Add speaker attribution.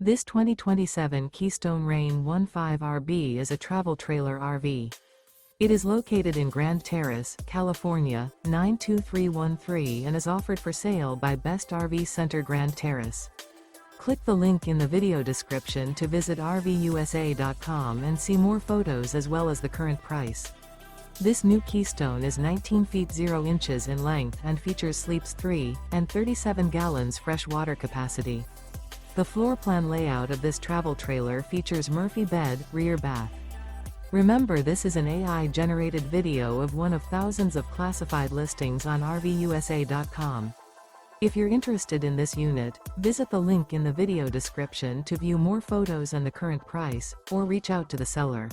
Speaker 1: This 2027 Keystone Reign 15RB is a travel trailer RV. It is located in Grand Terrace, California, 92313 and is offered for sale by Best RV Center Grand Terrace. Click the link in the video description to visit RVUSA.com and see more photos as well as the current price. This new Keystone is 19 feet 0 inches in length and features sleeps 3 and 37 gallons fresh water capacity. The floor plan layout of this travel trailer features Murphy bed, rear bath. Remember, this is an AI-generated video of one of thousands of classified listings on RVUSA.com. If you're interested in this unit, visit the link in the video description to view more photos and the current price, or reach out to the seller.